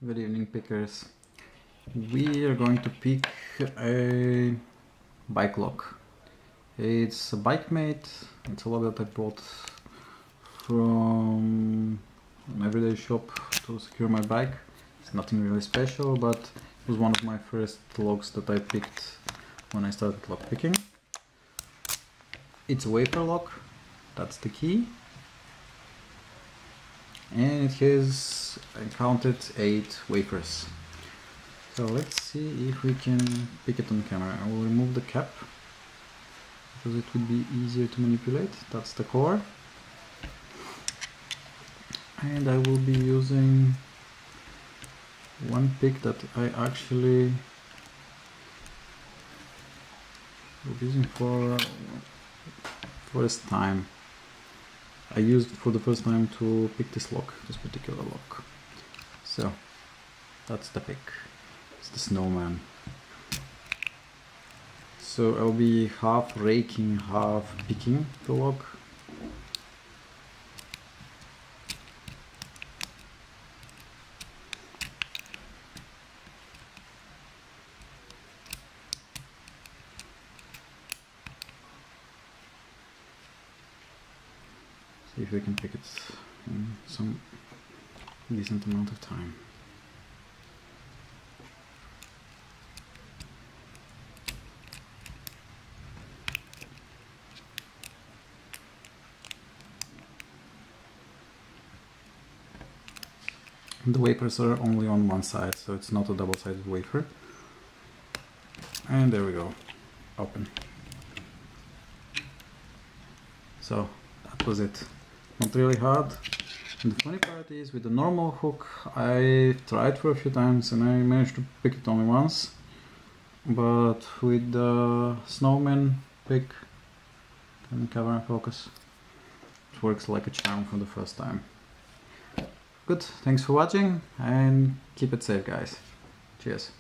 Good evening, pickers. We are going to pick a bike lock. It's a Bikemate. It's a lock that I bought from an everyday shop to secure my bike. It's nothing really special, but it was one of my first locks that I picked when I started lock picking. It's a wafer lock, that's the key. And it has, I counted 8 wafers. So let's see if we can pick it on camera. I will remove the cap because it would be easier to manipulate. That's the core. And I will be using one pick that I actually will be using for first time. I used it for the first time to pick this lock, this particular lock. So that's the pick. It's the snowman. So I'll be half raking, half picking the lock. See if we can pick it in some decent amount of time. The wafers are only on one side, so it's not a double-sided wafer. And there we go, open. So that was it. Not really hard. And the funny part is, with the normal hook I tried for a few times and I managed to pick it only once, but with the snowman pick, can camera focus, it works like a charm for the first time. Good, thanks for watching and keep it safe, guys. Cheers.